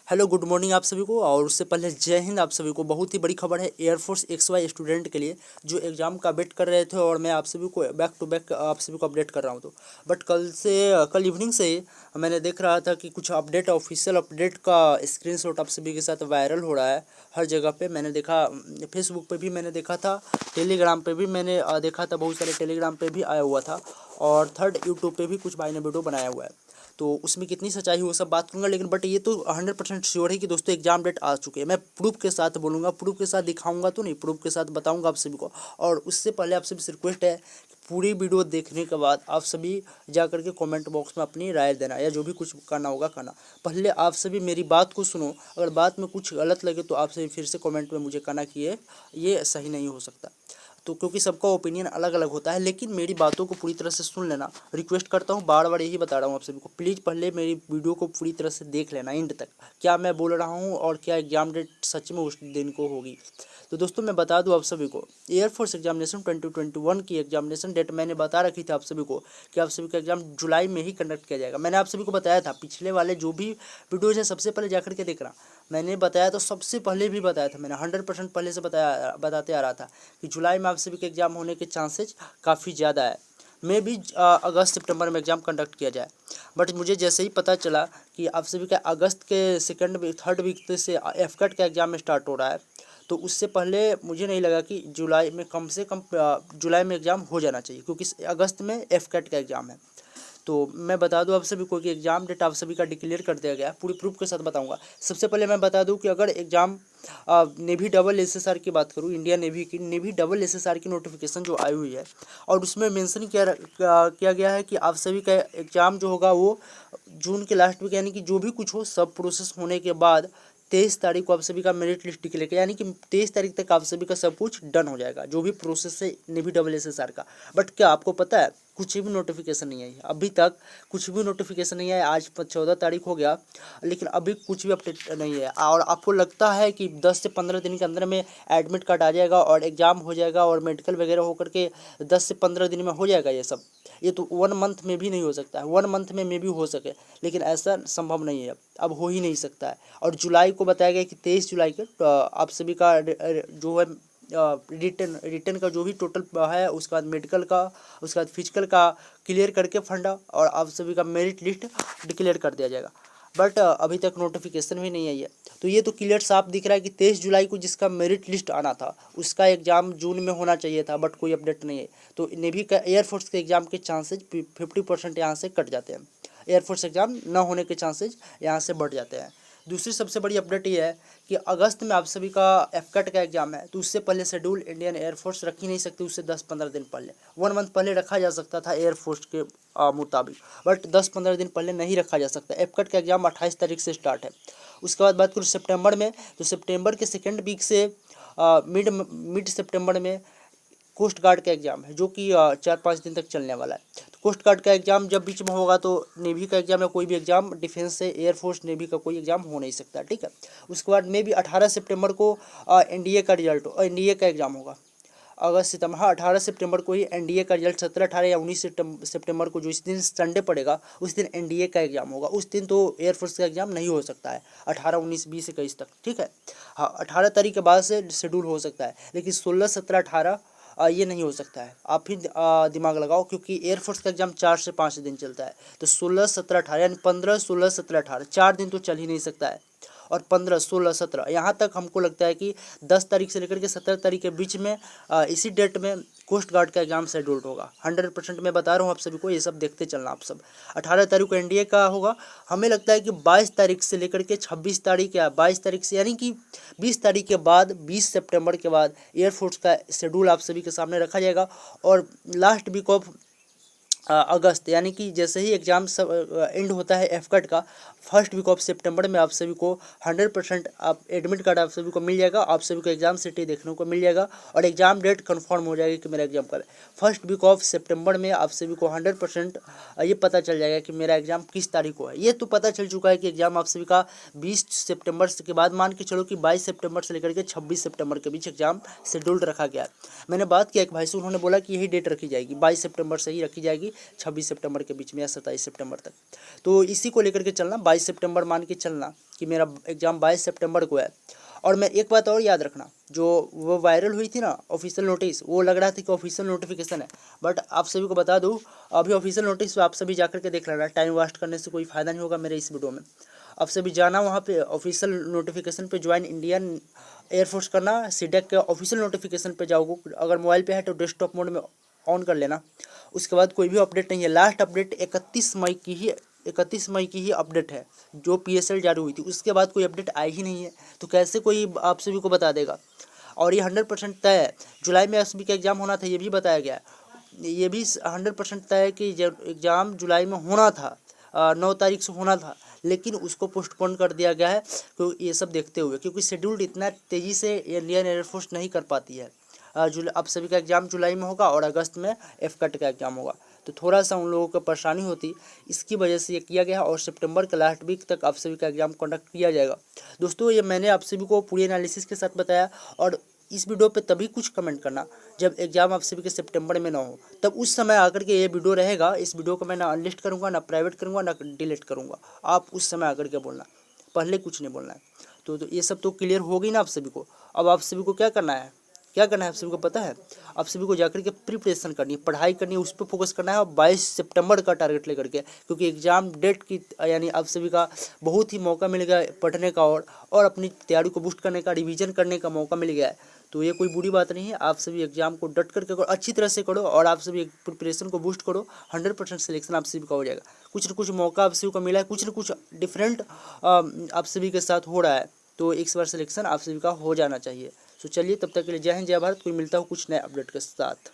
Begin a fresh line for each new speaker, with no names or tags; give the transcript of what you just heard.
Hello good morning आप सभी को। और उससे पहले जय हिंद आप सभी को। बहुत ही बड़ी खबर है एयरफोर्स XY स्टूडेंट के लिए जो एग्ज़ाम का वेट कर रहे थे, और मैं आप सभी को बैक टू बैक आप सभी को अपडेट कर रहा हूं। तो बट कल इवनिंग से ही मैंने देख रहा था कि कुछ अपडेट, ऑफिशियल अपडेट का स्क्रीनशॉट आप सभी के साथ वायरल हो रहा है हर जगह पे। मैंने देखा फेसबुक पे भी मैंने देखा था, टेलीग्राम पे भी मैंने देखा था, बहुत सारे टेलीग्राम पे भी आया हुआ था, और थर्ड यूट्यूब पे भी कुछ भाई ने वीडियो बनाया हुआ है। तो उसमें कितनी सच्चाई है वो सब बात करूंगा, लेकिन बट ये तो 100% श्योर है कि दोस्तों एग्जाम डेट आ चुके हैं। मैं प्रूफ के साथ बोलूँगा, प्रूफ के साथ दिखाऊंगा तो नहीं, प्रूफ के साथ बताऊंगा आप सभी को। और उससे पहले आप सभी से रिक्वेस्ट है कि पूरी वीडियो देखने के बाद आप सभी जा करके कमेंट बॉक्स में अपनी राय देना, या जो भी कुछ करना होगा करना। पहले आप सभी मेरी बात को सुनो, अगर बात में कुछ गलत लगे तो आप सभी फिर से कमेंट में मुझे कहना कि ये सही नहीं हो सकता। तो क्योंकि सबका ओपिनियन अलग अलग होता है, लेकिन मेरी बातों को पूरी तरह से सुन लेना रिक्वेस्ट करता हूँ। बार बार यही बता रहा हूँ आप सभी को, प्लीज़ पहले मेरी वीडियो को पूरी तरह से देख लेना एंड तक, क्या मैं बोल रहा हूँ और क्या एग्जाम डेट सच में उस दिन को होगी। तो दोस्तों मैं बता दूं आप सभी को, एयरफोर्स एग्जामिनेशन 2021 की एग्जामिनेशन डेट मैंने बता रखी थी आप सभी को कि आप सभी का एग्जाम जुलाई में ही कंडक्ट किया जाएगा। मैंने आप सभी को बताया था, पिछले वाले जो भी वीडियोज है सबसे पहले जाकर के देखना, मैंने बताया तो सबसे पहले भी बताया था, मैंने 100% पहले से बताते आ रहा था कि जुलाई में आप सभी के एग्ज़ाम होने के चांसेज काफ़ी ज़्यादा है। मे भी अगस्त सितंबर में एग्ज़ाम कंडक्ट किया जाए। बट मुझे जैसे ही पता चला कि आप सभी का अगस्त के सेकंड वीक, थर्ड वीक से एफकट का एग्ज़ाम स्टार्ट हो रहा है, तो उससे पहले मुझे नहीं लगा कि जुलाई में, कम से कम जुलाई में एग्ज़ाम हो जाना चाहिए, क्योंकि अगस्त में एफकट का एग्ज़ाम है। तो मैं बता दूं आप सभी को कि एग्ज़ाम डेट आप सभी का डिक्लेयर कर दिया गया, पूरी प्रूफ के साथ बताऊंगा। सबसे पहले मैं बता दूं कि अगर एग्ज़ाम नेवी डबल SSR की बात करूं, इंडियन नेवी की नेवी डबल SSR की नोटिफिकेशन जो आई हुई है, और उसमें मेंशन किया गया है कि आप सभी का एग्ज़ाम जो होगा वो जून के लास्ट वीक, यानी कि जो भी कुछ हो सब प्रोसेस होने के बाद 23 तारीख को आप सभी का मेरिट लिस्ट डिक्लेयर किया, यानी कि 23 तारीख तक आप सभी का सब कुछ डन हो जाएगा, जो भी प्रोसेस है नेवी डबल SSR का। बट क्या आपको पता है, कुछ भी नोटिफिकेशन नहीं आई अभी तक, कुछ भी नोटिफिकेशन नहीं आया। आज 14 तारीख हो गया, लेकिन अभी कुछ भी अपडेट नहीं है। और आपको लगता है कि 10 से 15 दिन के अंदर में एडमिट कार्ड आ जाएगा और एग्ज़ाम हो जाएगा और मेडिकल वगैरह होकर के 10 से 15 दिन में हो जाएगा ये सब। ये तो 1 मंथ में भी नहीं हो सकता है, 1 मंथ में मे भी हो सके, लेकिन ऐसा संभव नहीं है, अब हो ही नहीं सकता है। और जुलाई को बताया गया कि 23 जुलाई के आप सभी का जो है रिटर्न का जो भी टोटल है, उसके बाद मेडिकल का, उसके बाद फिजिकल का क्लियर करके फंडा, और आप सभी का मेरिट लिस्ट डिक्लेयर कर दिया जाएगा। बट अभी तक नोटिफिकेशन भी नहीं आई है। तो ये तो क्लियर साफ दिख रहा है कि 23 जुलाई को जिसका मेरिट लिस्ट आना था उसका एग्ज़ाम जून में होना चाहिए था, बट कोई अपडेट नहीं है। तो नेवी का, एयरफोर्स के एग्ज़ाम के चांसेज 50% यहाँ से कट जाते हैं, एयरफोर्स एग्ज़ाम न होने के चांसेज यहाँ से बढ़ जाते हैं। दूसरी सबसे बड़ी अपडेट ये है कि अगस्त में आप सभी का एफकट का एग्ज़ाम है, तो उससे पहले शेड्यूल इंडियन एयरफोर्स रख ही नहीं सकती, उससे 10-15 दिन पहले, 1 मंथ पहले रखा जा सकता था एयरफोर्स के मुताबिक, बट 10-15 दिन पहले नहीं रखा जा सकता। एफकट का एग्ज़ाम 28 तारीख से स्टार्ट है। उसके बाद बात करूँ सितंबर में, तो सितंबर के सेकेंड वीक से मिड सितंबर में कोस्ट गार्ड का एग्ज़ाम है, जो कि 4-5 दिन तक चलने वाला है। तो कोस्ट गार्ड का एग्ज़ाम जब बीच में होगा तो नेवी का एग्ज़ाम या कोई भी एग्ज़ाम, डिफेंस से एयरफोर्स नेवी का कोई एग्ज़ाम हो नहीं सकता, ठीक है। उसके बाद में भी 18 सितंबर को NDA का रिजल्ट, NDA का एग्ज़ाम होगा। अगस्त सितंबर, हाँ 18 सितंबर को ही NDA का रिजल्ट, 17, 18 या 19 सितंबर को, जो इस दिन संडे पड़ेगा उस दिन NDA का एग्ज़ाम होगा। उस दिन तो एयरफोर्स का एग्ज़ाम नहीं हो सकता है, 18, 19, 20, 21 तक, ठीक है। हाँ 18 तारीख के बाद से शेड्यूल हो सकता है, लेकिन 16, 17, 18 ये नहीं हो सकता है। आप ही दिमाग लगाओ, क्योंकि एयरफोर्स का एग्ज़ाम 4 से 5 दिन चलता है। तो 16, 17, 18 यानी 15, 16, 17, 18 4 दिन तो चल ही नहीं सकता है। और 15, 16, 17 यहाँ तक हमको लगता है कि 10 तारीख से लेकर के 17 तारीख के बीच में इसी डेट में कोस्ट गार्ड का एग्ज़ाम शेड्यूल्ड होगा। 100% मैं बता रहा हूँ आप सभी को, ये सब देखते चलना आप सब। 18 तारीख को NDA का होगा। हमें लगता है कि 22 तारीख से लेकर के 26 तारीख या 22 तारीख से, यानी कि 20 तारीख के बाद, 20 सितंबर के बाद एयरफोर्स का शेड्यूल आप सभी के सामने रखा जाएगा। और लास्ट वीक ऑफ अगस्त, यानी कि जैसे ही एग्ज़ाम सब एंड होता है एफकट का, फर्स्ट वीक ऑफ सितंबर में आप सभी को 100% आप एडमिट कार्ड आप सभी को मिल जाएगा, आप सभी को एग्ज़ाम सिटी देखने को मिल जाएगा, और एग्ज़ाम डेट कंफर्म हो जाएगी कि मेरा एग्ज़ाम कब है। फर्स्ट वीक ऑफ सितंबर में आप सभी को 100% ये पता चल जाएगा कि मेरा एग्ज़ाम किस तारीख को है। ये तो पता चल चुका है कि एग्ज़ाम आप सभी का 20 सितंबर के बाद, मान के चलो कि 22 सितंबर से लेकर के 26 सितंबर के बीच एग्ज़ाम शेड्यूल्ड रखा गया है। मैंने बात किया एक भाई से, उन्होंने बोला कि यही डेट रखी जाएगी, 22 सितंबर से ही रखी जाएगी, 26 सितंबर के बीच में या 27 सितंबर तक। तो इसी को लेकर के चलना, 22 सितंबर मान के चलना कि मेरा एग्ज़ाम 22 सितंबर को है। और मैं एक बात और याद रखना, जो वो वायरल हुई थी ना ऑफिशियल नोटिस, वो लग रहा था कि ऑफिशियल नोटिफिकेशन है, बट आप सभी को बता दूँ अभी ऑफिशियल नोटिस आप सभी जा कर के देख लेना। टाइम वेस्ट करने से कोई फ़ायदा नहीं होगा मेरे इस वीडियो में। आप सभी जाना वहाँ पे ऑफिशियल नोटिफिकेशन पे ज्वाइन इंडियन एयरफोर्स करना। सीडेक के ऑफिशियल नोटिफिकेशन पे जाओगे, अगर मोबाइल पे है तो डेस्कटॉप मोड में ऑन कर लेना। उसके बाद कोई भी अपडेट नहीं है। लास्ट अपडेट 31 मई की ही अपडेट है जो PSL जारी हुई थी, उसके बाद कोई अपडेट आई ही नहीं है, तो कैसे कोई आप सभी को बता देगा। और ये 100% तय है, जुलाई में SB का एग्ज़ाम होना था, ये भी बताया गया है। ये भी 100% तय है कि एग्ज़ाम जुलाई में होना था, 9 तारीख से होना था, लेकिन उसको पोस्टपोन कर दिया गया है। तो ये सब देखते हुए, क्योंकि शेड्यूल इतना तेज़ी से इंडियन एयरफोर्स नहीं कर पाती है। अब सभी का एग्ज़ाम जुलाई में होगा और अगस्त में FCAT का एग्ज़ाम होगा, तो थोड़ा सा उन लोगों को परेशानी होती, इसकी वजह से ये किया गया है। और सितंबर के लास्ट वीक तक आप सभी का एग्ज़ाम कंडक्ट किया जाएगा। दोस्तों, ये मैंने आप सभी को पूरी एनालिसिस के साथ बताया। और इस वीडियो पे तभी कुछ कमेंट करना जब एग्ज़ाम आप सभी के सितंबर में ना हो, तब उस समय आकर के ये वीडियो रहेगा। इस वीडियो को मैं ना अनलिस्ट करूँगा, ना प्राइवेट करूँगा, ना डिलीट करूँगा। आप उस समय आकर के बोलना, पहले कुछ नहीं बोलना है। तो ये सब तो क्लियर हो गई ना आप सभी को। अब आप सभी को क्या करना है, आप सभी को पता है। आप सभी को जाकर के प्रिपरेशन करनी है, पढ़ाई करनी है, उस पर फोकस करना है। और 22 सितंबर का टारगेट लेकर के, क्योंकि एग्ज़ाम डेट की यानी आप सभी का बहुत ही मौका मिल गया है पढ़ने का और अपनी तैयारी को बूस्ट करने का, रिवीजन करने का मौका मिल गया है। तो ये कोई बुरी बात नहीं है। आप सभी एग्ज़ाम को डट करके करो, अच्छी तरह से करो, और आप सभी प्रिपरेशन को बूस्ट करो। 100% सिलेक्शन आप सभी का हो जाएगा। कुछ न कुछ मौका आप सभी को मिला है, कुछ न कुछ डिफरेंट आप सभी के साथ हो रहा है, तो इस बार सिलेक्शन आप सभी का हो जाना चाहिए। तो चलिए, तब तक के लिए जय हिंद, जय भारत। कोई मिलता हो कुछ नए अपडेट के साथ।